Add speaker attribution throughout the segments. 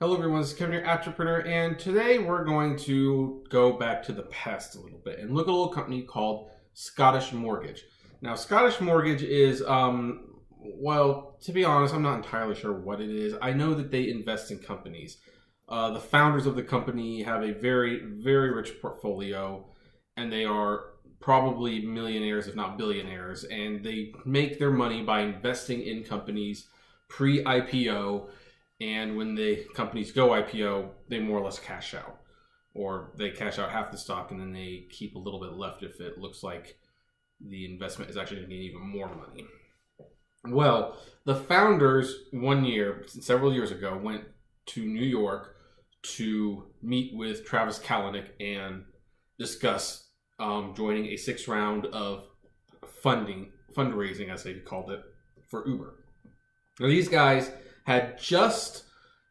Speaker 1: Hello everyone, this is Kevin, your entrepreneur, and today we're going to go back to the past a little bit and look at a little company called Scottish Mortgage. Now, Scottish Mortgage is, well, to be honest, I'm not entirely sure what it is. I know that they invest in companies. The founders of the company have a very, very rich portfolio, and they are probably millionaires, if not billionaires, and they make their money by investing in companies pre-IPO. And when the companies go IPO, they more or less cash out. Or they cash out half the stock and then they keep a little bit left if it looks like the investment is actually going to gain even more money. Well, the founders several years ago, went to New York to meet with Travis Kalanick and discuss joining a 6th round of fundraising, as they called it, for Uber. Now, these guys had just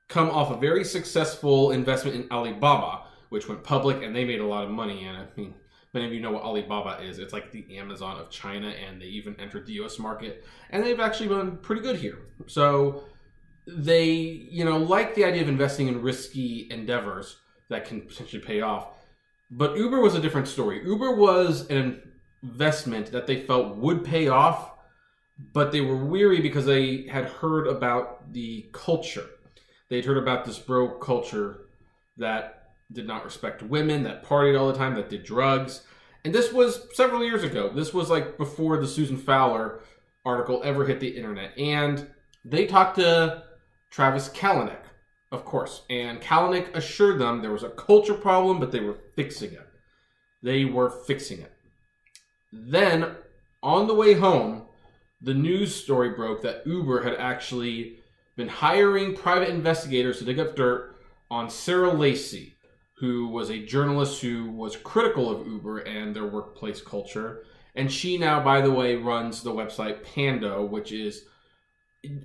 Speaker 1: come off a very successful investment in Alibaba, which went public, and they made a lot of money. And I mean, many of you know what Alibaba is. It's like the Amazon of China, and they even entered the US market. And they've actually been pretty good here. So they, like the idea of investing in risky endeavors that can potentially pay off. But Uber was a different story. Uber was an investment that they felt would pay off, but they were weary because they had heard about the culture. They'd heard about this bro culture that did not respect women, that partied all the time, that did drugs. And this was several years ago. This was like before the Susan Fowler article ever hit the internet. And they talked to Travis Kalanick, of course. And Kalanick assured them there was a culture problem, but they were fixing it. They were fixing it. Then, on the way home, the news story broke that Uber had actually been hiring private investigators to dig up dirt on Sarah Lacy, who was a journalist who was critical of Uber and their workplace culture. And she now, by the way, runs the website Pando, which is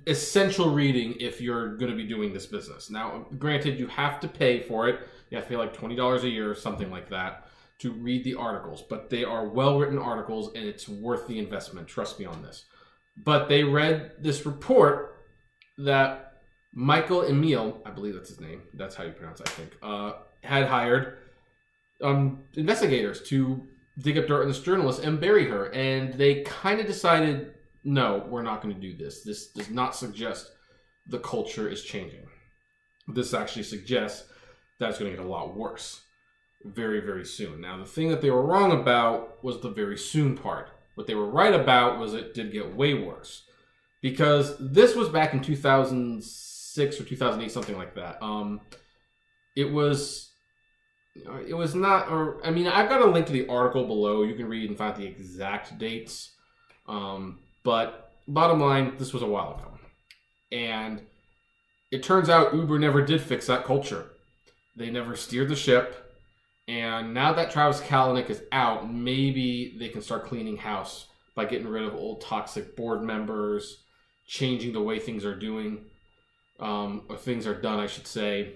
Speaker 1: essential reading if you're going to be doing this business. Now, granted, you have to pay for it. You have to pay like $20 a year or something like that to read the articles. But they are well-written articles, and it's worth the investment. Trust me on this. But they read this report that Michael Emil, I believe that's his name, that's how you pronounce it, I think, had hired investigators to dig up dirt on this journalist and bury her. And they kind of decided, no, we're not going to do this. This does not suggest the culture is changing. This actually suggests that it's going to get a lot worse very, very soon. Now, the thing that they were wrong about was the very soon part. What they were right about was it did get way worse. Because this was back in 2006 or 2008, something like that. It was not, or I mean, I've got a link to the article below. You can read and find the exact dates. But bottom line, this was a while ago. And it turns out Uber never did fix that culture. They never steered the ship. And now that Travis Kalanick is out, maybe they can start cleaning house by getting rid of old toxic board members, changing the way things are doing, or things are done, I should say.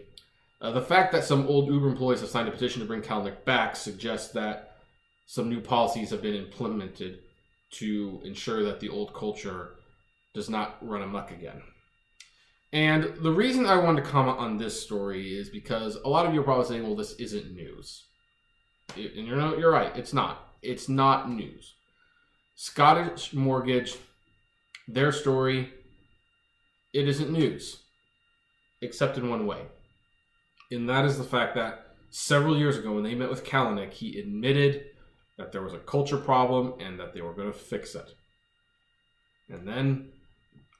Speaker 1: The fact that some old Uber employees have signed a petition to bring Kalanick back suggests that some new policies have been implemented to ensure that the old culture does not run amok again. And the reason I wanted to comment on this story is because a lot of you are probably saying, well, this isn't news. And you're right, it's not. It's not news. Scottish Mortgage, their story, it isn't news. Except in one way. And that is the fact that several years ago when they met with Kalanick, he admitted that there was a culture problem and that they were going to fix it. And then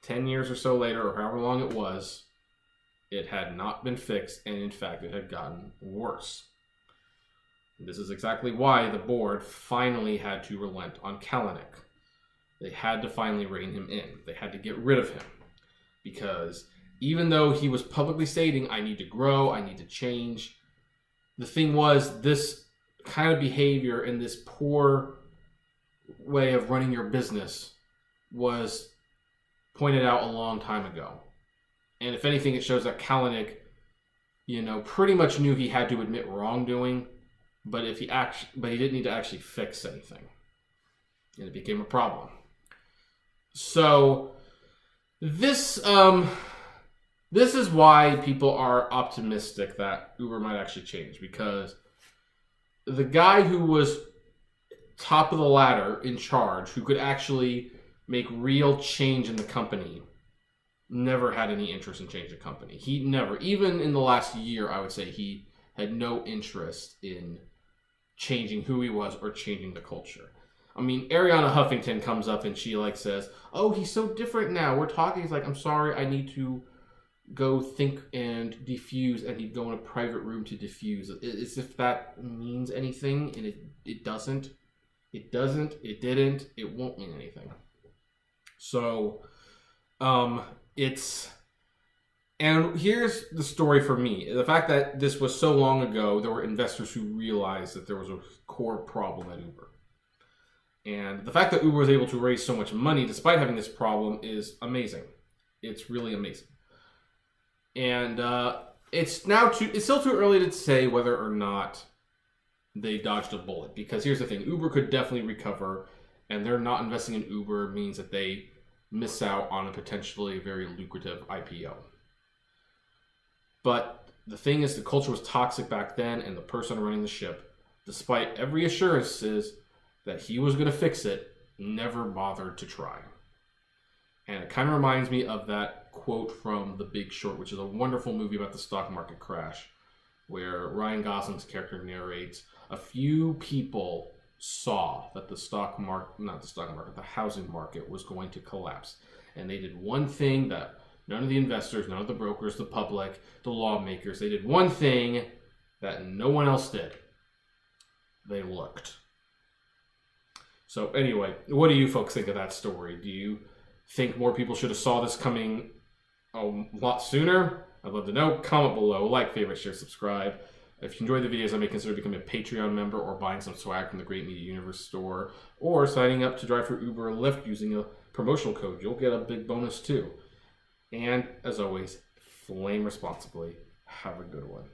Speaker 1: 10 years or so later, or however long it was, it had not been fixed, and in fact, it had gotten worse. And this is exactly why the board finally had to relent on Kalanick. They had to finally rein him in. They had to get rid of him. Because even though he was publicly stating, I need to grow, I need to change, the thing was, this kind of behavior and this poor way of running your business was pointed out a long time ago. And if anything, it shows that Kalanick, pretty much knew he had to admit wrongdoing, but he didn't need to actually fix anything. And it became a problem. So this this is why people are optimistic that Uber might actually change, because the guy who was top of the ladder in charge, who could actually make real change in the company, never had any interest in changing the company. He never, even in the last year, I would say he had no interest in changing who he was or changing the culture. I mean, Ariana Huffington comes up and she like says, "Oh, he's so different now. We're talking." He's like, "I'm sorry, I need to go think and diffuse," and he'd go in a private room to diffuse. As if that means anything, and it doesn't. It doesn't. It didn't. It won't mean anything. So, and here's the story for me. The fact that this was so long ago, there were investors who realized that there was a core problem at Uber. And the fact that Uber was able to raise so much money despite having this problem is amazing. It's really amazing. And it's still too early to say whether or not they dodged a bullet. Because here's the thing, Uber could definitely recover, and they're not investing in Uber means that they miss out on a potentially very lucrative IPO. But the thing is, the culture was toxic back then, and the person running the ship, despite every assurances that he was going to fix it, never bothered to try. And it kind of reminds me of that quote from The Big Short, which is a wonderful movie about the stock market crash, where Ryan Gosling's character narrates, a few people saw that the housing market was going to collapse. And they did one thing that none of the investors, none of the brokers, the public, the lawmakers, they did one thing that no one else did. They looked. So anyway, what do you folks think of that story? Do you think more people should have saw this coming a lot sooner? I'd love to know. Comment below, like, favorite, share, subscribe. If you enjoy the videos, I may consider becoming a Patreon member or buying some swag from the Great Media Universe store, or signing up to drive for Uber or Lyft using a promotional code. You'll get a big bonus too. And as always, flame responsibly. Have a good one.